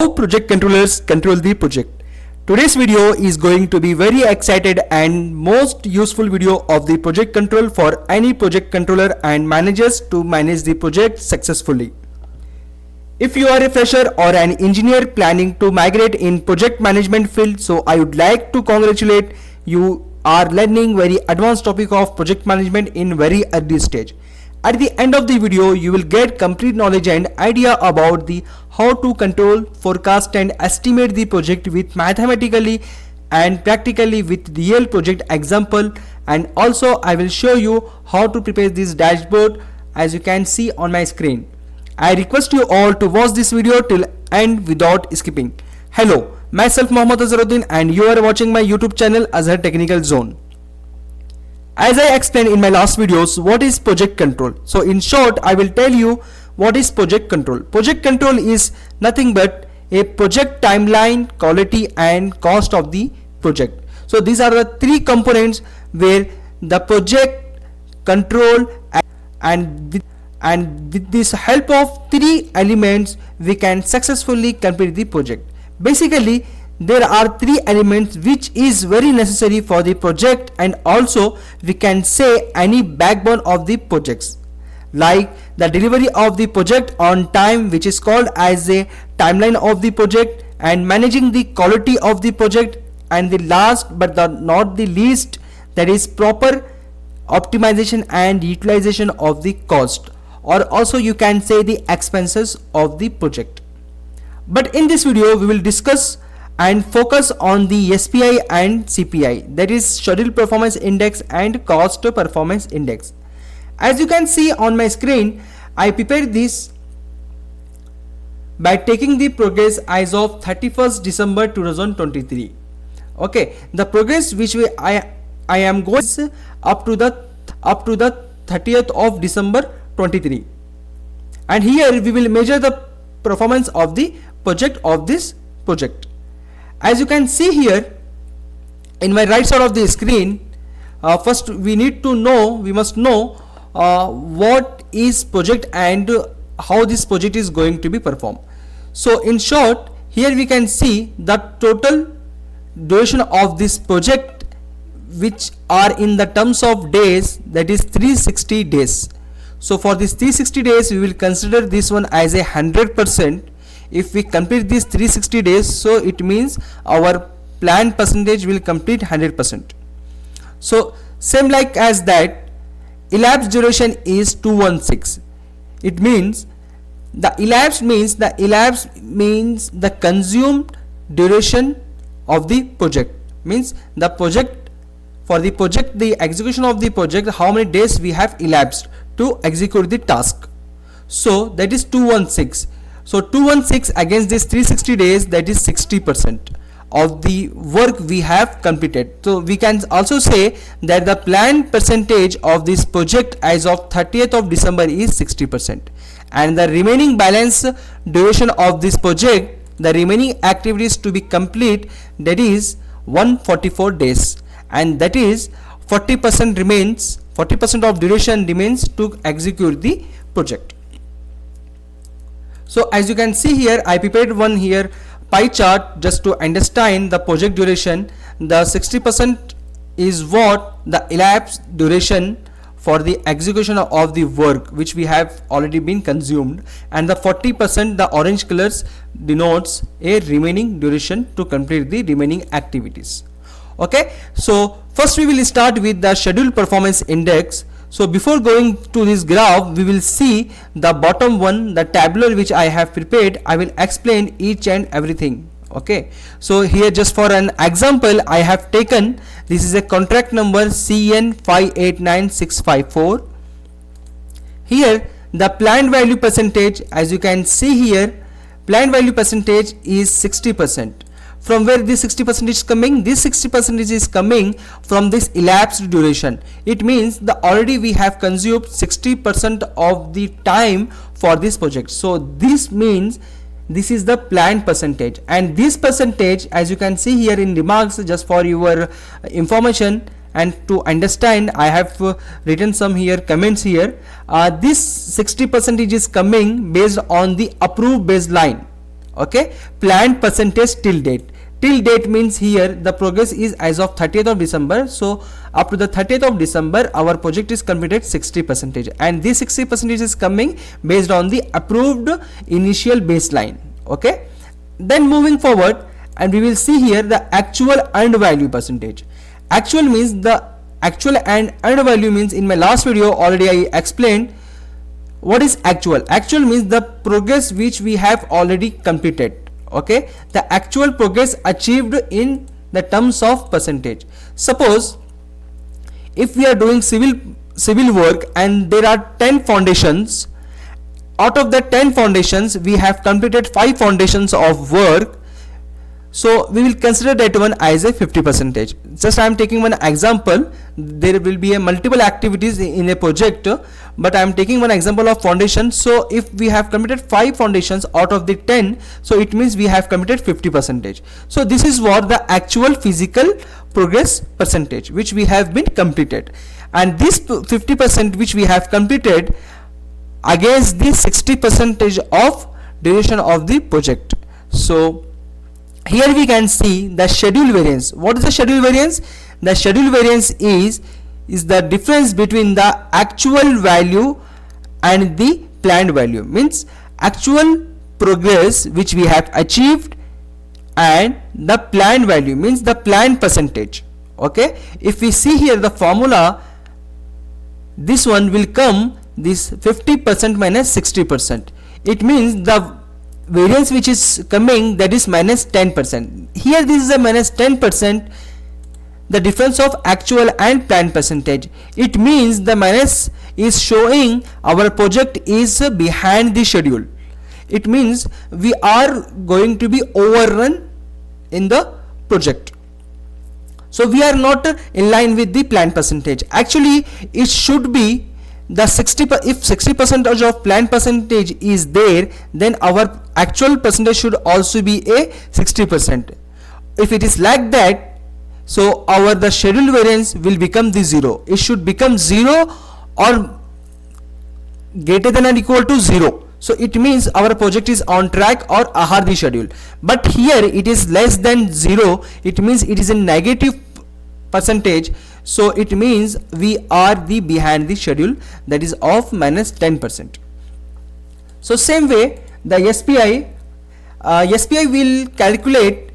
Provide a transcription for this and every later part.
How project controllers control the project. Today's video is going to be very excited and most useful video of the project control for any project controller and managers to manage the project successfully. If you are a fresher or an engineer planning to migrate in project management field, so I would like to congratulate you are learning very advanced topic of project management in very early stage. At the end of the video, you will get complete knowledge and idea about the how to control, forecast and estimate the project with mathematically and practically with real project example, and also I will show you how to prepare this dashboard as you can see on my screen. I request you all to watch this video till end without skipping. Hello, myself Mohammad Azharuddin and you are watching my YouTube channel Azhar Technical Zone. As I explained in my last videos, what is project control? So in short, I will tell you what is project control. Project control is nothing but a project timeline, quality and cost of the project. So these are the three components where the project control and with this help of three elements we can successfully complete the project. Basically, there are three elements which is very necessary for the project, and also we can say any backbone of the projects, like the delivery of the project on time, which is called as a timeline of the project, and managing the quality of the project, and the last but not the least, that is proper optimization and utilization of the cost, or also you can say the expenses of the project. But in this video we will discuss and focus on the SPI and CPI, that is Schedule Performance Index and Cost Performance Index. As you can see on my screen, I prepared this by taking the progress as of 31st December 2023. Okay, the progress which I am going up to the 30th of December 23, and here we will measure the performance of the project of this project. As you can see here in my right side of the screen, first we must know what is project and how this project is going to be performed. So in short, here we can see the total duration of this project, which are in the terms of days, that is 360 days. So for this 360 days we will consider this one as a 100%. If we complete these 360 days, so it means our planned percentage will complete 100%. So same like as that, elapsed duration is 216. It means the elapsed means the consumed duration of the project, means the project, for the project, the execution of the project, how many days we have elapsed to execute the task. So that is 216. So 216 against this 360 days, that is 60% of the work we have completed. So we can also say that the planned percentage of this project as of 30th of December is 60%, and the remaining balance duration of this project, the remaining activities to be complete, that is 144 days, and that is 40% of duration remains to execute the project. So as you can see here, I prepared one here pie chart just to understand the project duration. The 60% is what the elapsed duration for the execution of the work which we have already been consumed, and the 40%, the orange colors, denotes a remaining duration to complete the remaining activities. Okay, so first we will start with the Schedule Performance Index. So before going to this graph, we will see the bottom one, the tabular which I have prepared. I will explain each and everything. Okay, so here just for an example, I have taken, this is a contract number CN589654. Here the planned value percentage, as you can see here, planned value percentage is 60%. From where this 60% is coming? This 60% is coming from this elapsed duration. It means the already we have consumed 60% of the time for this project. So this means this is the planned percentage, and this percentage, as you can see here in remarks, just for your information and to understand, I have written some here comments here. This 60% is coming based on the approved baseline. Okay, planned percentage till date. Till date means here the progress is as of 30th of December. So up to the 30th of December our project is completed 60%, and this 60% is coming based on the approved initial baseline. Okay, then moving forward, and we will see here the actual earned value percentage. Actual means the actual, and earned value means in my last video already I explained what is actual. Actual means the progress which we have already completed. Okay, the actual progress achieved in the terms of percentage. Suppose if we are doing civil work and there are 10 foundations, out of the 10 foundations we have completed 5 foundations of work, so we will consider that one as a 50%. Just I am taking one example. There will be a multiple activities in a project, but I am taking one example of foundation. So if we have completed 5 foundations out of the 10, so it means we have completed 50%. So this is what the actual physical progress percentage which we have been completed, and this 50% which we have completed against the 60% of duration of the project. So here we can see the schedule variance. What is the schedule variance? The schedule variance is the difference between the actual value and the planned value. Means actual progress which we have achieved and the planned value, means the planned percentage. Okay, if we see here the formula, this one will come this 50% minus 60%. It means the variance which is coming, that is minus 10%. Here this is a minus 10%, the difference of actual and planned percentage. It means the minus is showing our project is behind the schedule. It means we are going to be overrun in the project. So we are not in line with the planned percentage. Actually it should be the 60%. If 60% of planned percentage is there, then our actual percentage should also be a 60%. If it is like that, so our the schedule variance will become the 0. It should become 0 or greater than or equal to 0. So it means our project is on track or ahead the schedule. But here it is less than 0. It means it is a negative percentage. So it means we are the behind the schedule, that is of minus 10%. So same way the SPI will calculate.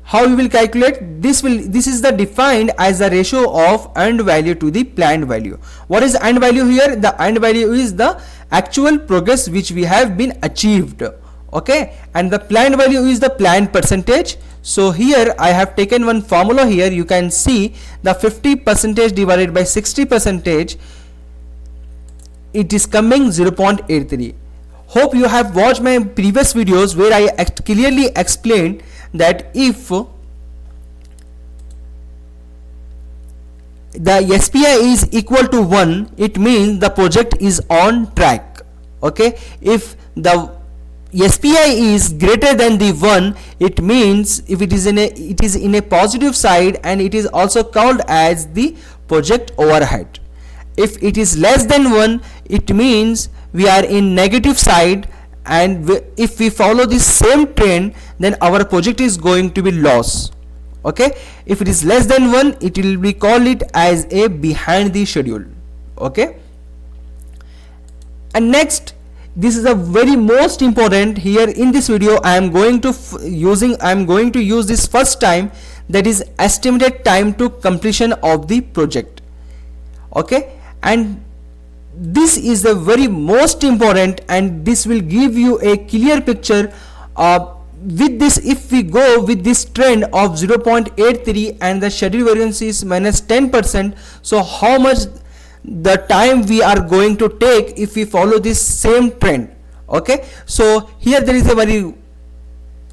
How we will calculate this? This is the defined as the ratio of earned value to the planned value. What is earned value here? The earned value is the actual progress which we have been achieved. Okay, and the planned value is the planned percentage. So here I have taken one formula. Here you can see the 50% divided by 60%, it is coming 0.83. Hope you have watched my previous videos where I clearly explained that if the SPI is equal to 1, it means the project is on track. Okay, if the SPI is greater than the 1, it means if it is in a positive side, and it is also called as the project overhead. If it is less than 1, it means we are in negative side, and if we follow this same trend, then our project is going to be loss. Okay, if it is less than 1, it will be called it as a behind the schedule. Okay, and next, this is a very most important. Here in this video I am going to use this first time, that is estimated time to completion of the project. Okay, and this is the very most important, and this will give you a clear picture with this. If we go with this trend of 0.83 and the schedule variance is minus 10%, so how much the time we are going to take if we follow this same trend. Okay, so here there is a very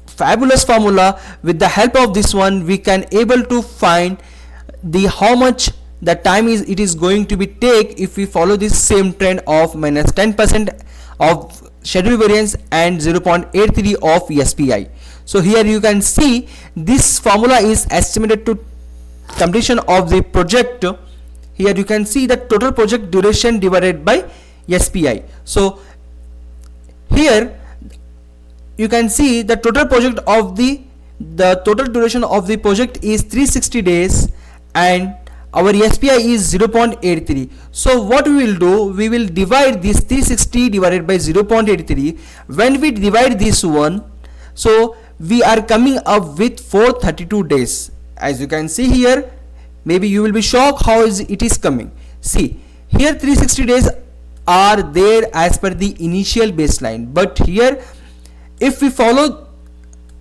fabulous formula. With the help of this one, we can able to find the how much the time it is going to be take if we follow this same trend of minus 10% of schedule variance and 0.83 of SPI. So here you can see this formula is estimated to completion of the project. Here you can see the total project duration divided by SPI. So here you can see the total project of the total duration of the project is 360 days and our SPI is 0.83. so what we will do, we will divide this 360 divided by 0.83. when we divide this one, so we are coming up with 432 days. As you can see here, maybe you will be shocked how it is coming. See here 360 days are there as per the initial baseline, but here if we follow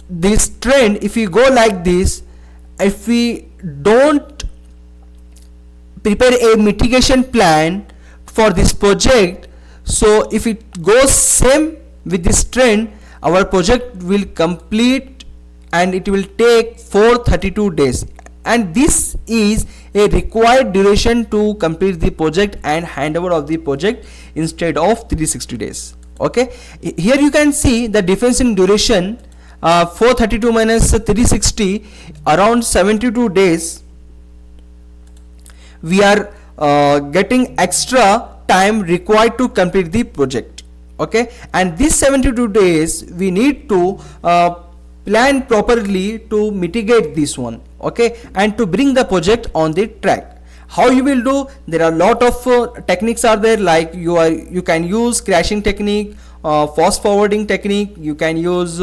this trend, if we go like this, if we don't prepare a mitigation plan for this project, so if it goes same with this trend, our project will complete and it will take 432 days, and this is a required duration to complete the project and handover of the project instead of 360 days. Okay, here you can see the difference in duration, 432 minus 360, around 72 days we are getting extra time required to complete the project. Okay, and this 72 days we need to plan properly to mitigate this one. Okay, and to bring the project on the track. How you will do? There are a lot of techniques are there, like you can use crashing technique, fast forwarding technique, you can use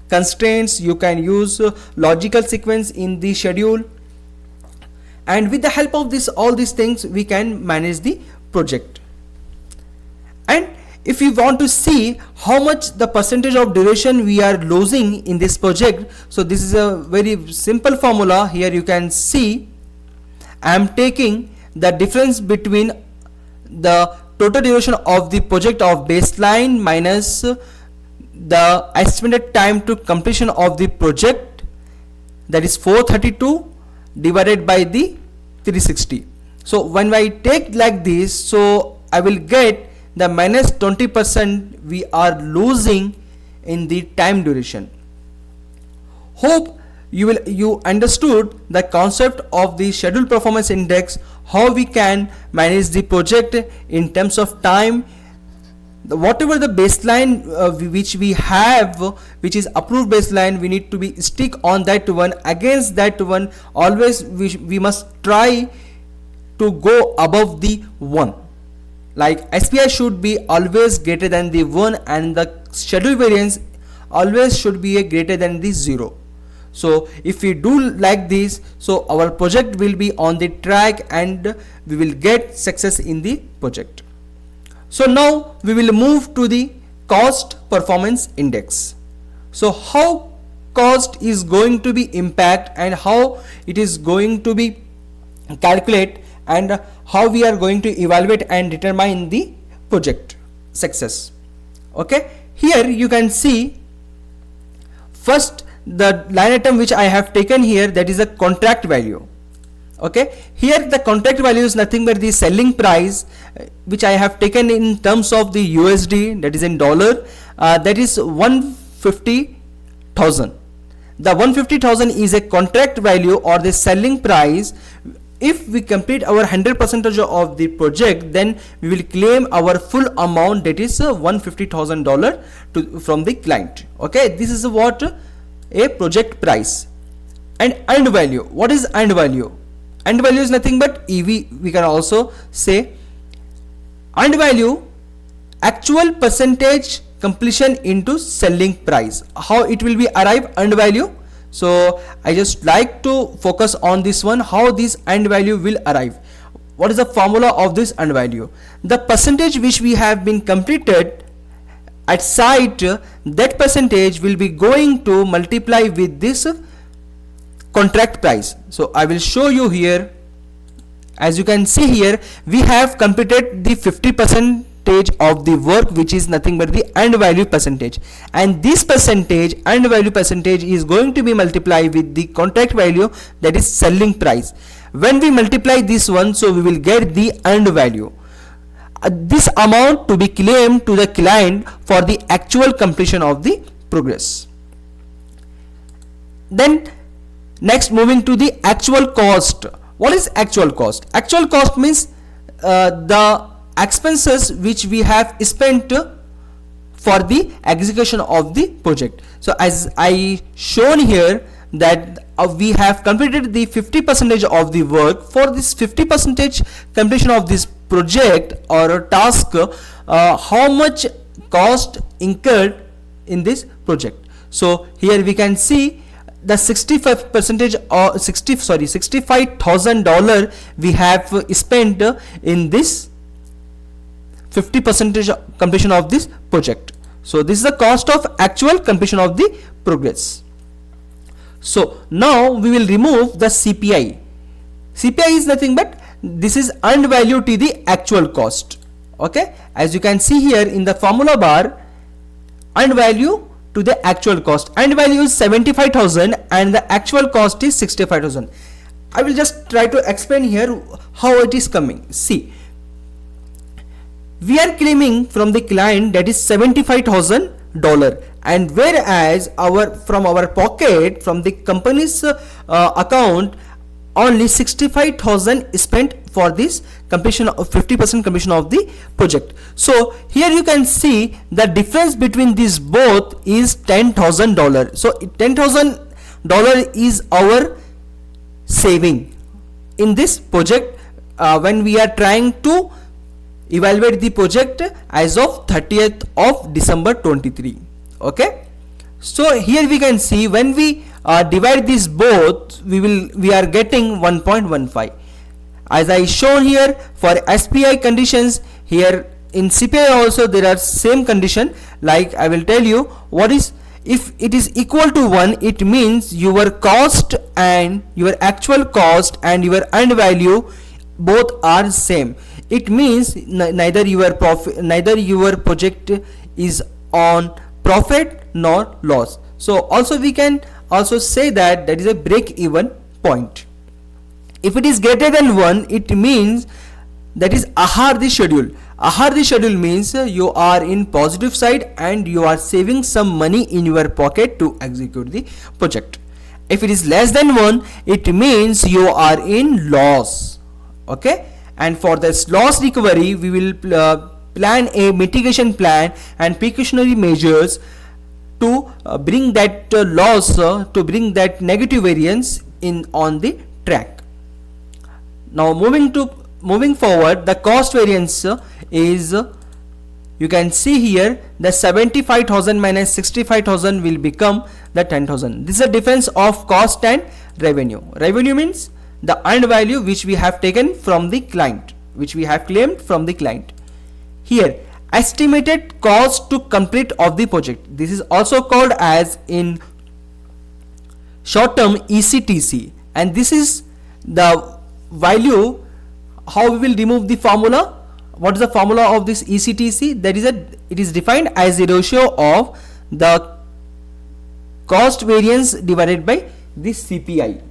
constraints, you can use logical sequence in the schedule, and with the help of all these things we can manage the project. And if you want to see how much the percentage of duration we are losing in this project, so this is a very simple formula. Here you can see I am taking the difference between the total duration of the project of baseline minus the estimated time to completion of the project, that is 432 divided by the 360. So when I take like this, so I will get the minus 20% we are losing in the time duration. Hope you understood the concept of the schedule performance index, how we can manage the project in terms of time. Whatever the baseline which we have, which is approved baseline, we need to be stick on that one. Against that one, always we must try to go above the 1. Like SPI should be always greater than the 1, and the schedule variance always should be greater than the 0. So if we do like this, so our project will be on the track and we will get success in the project. So now we will move to the cost performance index. So how cost is going to be impact and how it is going to be calculate, and how we are going to evaluate and determine the project success. Okay, here you can see first the line item which I have taken here, that is a contract value. Okay, here the contract value is nothing but the selling price which I have taken in terms of the USD, that is in dollar, that is 150,000. The 150,000 is a contract value or the selling price. If we complete our 100% of the project, then we will claim our full amount, that is $150,000 from the client. Okay, this is what a project price. And end value, what is end value? End value is nothing but EV. We can also say end value, actual percentage completion into selling price. How it will be arrived end value? So I just like to focus on this one, how this end value will arrive. What is the formula of this end value? The percentage which we have been completed at site, that percentage will be going to multiply with this contract price. So I will show you here. As you can see here, we have completed the 50% of the work, which is nothing but the end value percentage, and this percentage, end value percentage, is going to be multiplied with the contract value, that is selling price. When we multiply this one, so we will get the end value. This amount to be claimed to the client for the actual completion of the progress. Then next, moving to the actual cost. What is actual cost? Actual cost means the expenses which we have spent for the execution of the project. So as I shown here that we have completed the 50% of the work. For this 50% completion of this project or task, how much cost incurred in this project. So here we can see the 65% or $65,000 we have spent in this 50% completion of this project. So this is the cost of actual completion of the progress. So now we will remove the CPI. CPI is nothing but this is earned value to the actual cost. Okay, as you can see here in the formula bar, earned value to the actual cost. Earned value is 75,000 and the actual cost is 65,000. I will just try to explain here how it is coming. See, we are claiming from the client that is $75,000, and whereas from our pocket, from the company's account, only 65,000 spent for this completion of 50% completion of the project. So here you can see the difference between these both is $10,000. So $10,000 is our saving in this project when we are trying to evaluate the project as of 30th of December 23. Okay, so here we can see when we divide these both, we are getting 1.15. as I shown here for SPI conditions. Here in CPI also there are same condition. Like I will tell you what is, if it is equal to 1, it means your cost and your actual cost and your earned value both are same. It means neither your project is on profit nor loss. So also we can also say that is a break even point. If it is greater than 1, it means that is ahar the schedule. Ahar the schedule means you are in positive side and you are saving some money in your pocket to execute the project. If it is less than 1, it means you are in loss. Okay, and for this loss recovery we will plan a mitigation plan and precautionary measures to bring that loss, to bring that negative variance in on the track. Now moving forward, the cost variance is, you can see here the 75,000 minus 65,000 will become the 10,000. This is the difference of cost and revenue. Revenue means the earned value which we have taken from the client, which we have claimed from the client. Here estimated cost to complete of the project. This is also called as in short term ECTC, and this is the value. How we will remove the formula? What is the formula of this ECTC? That is it is defined as the ratio of the cost variance divided by the CPI.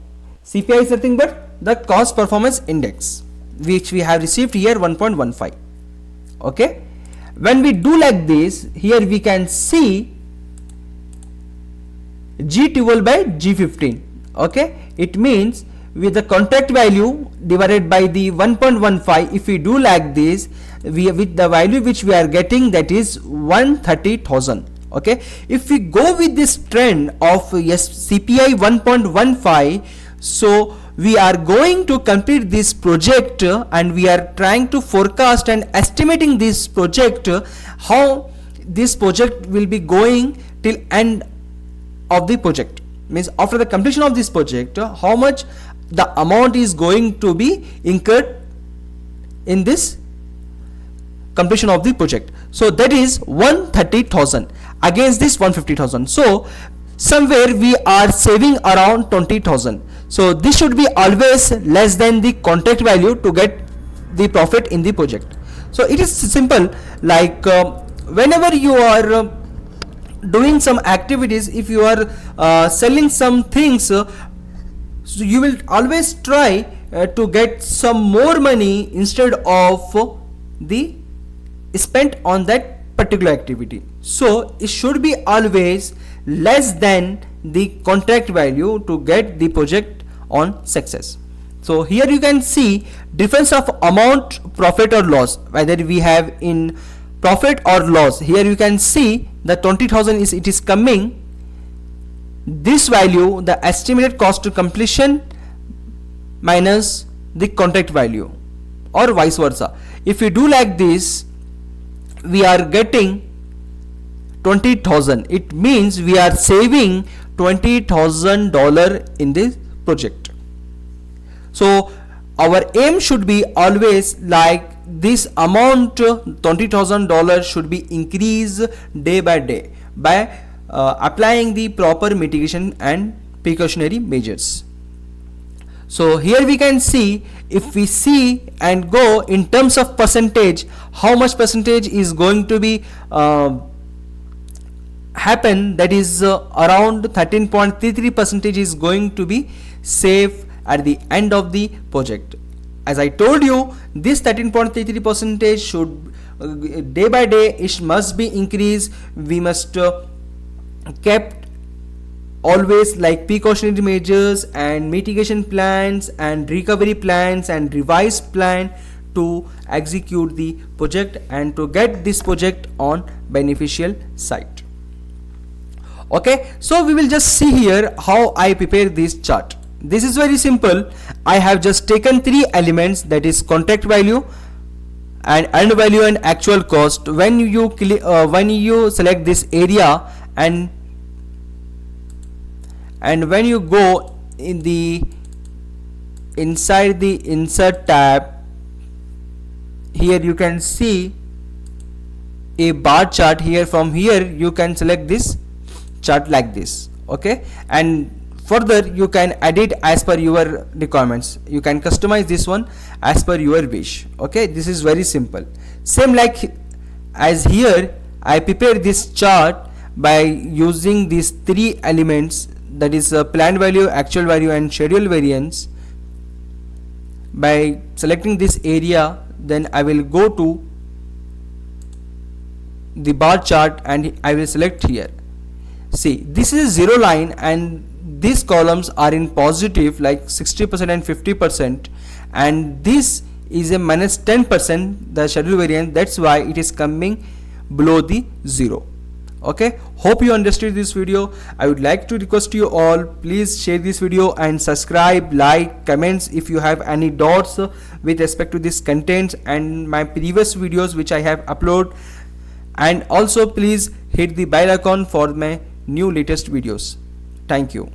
CPI is nothing but the cost performance index, which we have received here 1.15. Okay, when we do like this, here we can see G12 by G15. Okay, it means with the contract value divided by the 1.15, if we do like this, with the value which we are getting, that is 130,000. Okay, if we go with this trend of CPI 1.15, so we are going to complete this project and we are trying to forecast and estimating this project, how this project will be going till end of the project. Means after the completion of this project, how much the amount is going to be incurred in this completion of the project. So that is 130,000 against this 150,000. So somewhere we are saving around 20,000. So this should be always less than the contract value to get the profit in the project. So it is simple, like whenever you are doing some activities, if you are selling some things, so you will always try to get some more money instead of the spent on that particular activity. So it should be always less than the contract value to get the project on success. So here you can see difference of amount, profit or loss, whether we have in profit or loss. Here you can see the 20,000 is it is coming. This value, the estimated cost to completion minus the contract value, or vice versa. If we do like this, we are getting 20,000. It means we are saving $20,000 in this project. So our aim should be always like this amount, $20,000 should be increased day by day by applying the proper mitigation and precautionary measures. So here we can see, if we see and go in terms of percentage, how much percentage is going to be happen, that is around 13.33% is going to be saved at the end of the project. As I told you, this 13.33% should day by day it must be increased. We must kept always like precautionary measures and mitigation plans and recovery plans and revised plan to execute the project and to get this project on beneficial side. Okay, so we will just see here how I prepare this chart. This is very simple. I have just taken three elements, that is contract value and earned value and actual cost. When you select this area and when you go in the inside the insert tab, here you can see a bar chart. Here from here you can select this chart like this. Okay, and further you can edit as per your requirements. You can customize this one as per your wish. Okay, this is very simple. Same like as here, I prepare this chart by using these three elements, that is planned value, actual value and schedule variance. By selecting this area, then I will go to the bar chart and I will select here. See, this is a zero line and these columns are in positive like 60% and 50%, and this is a minus 10%, the schedule variance. That's why it is coming below the zero. Okay, hope you understood this video. I would like to request you all, please share this video and subscribe, like, comments if you have any doubts with respect to this content and my previous videos which I have uploaded, and also please hit the bell icon for my new latest videos. Thank you.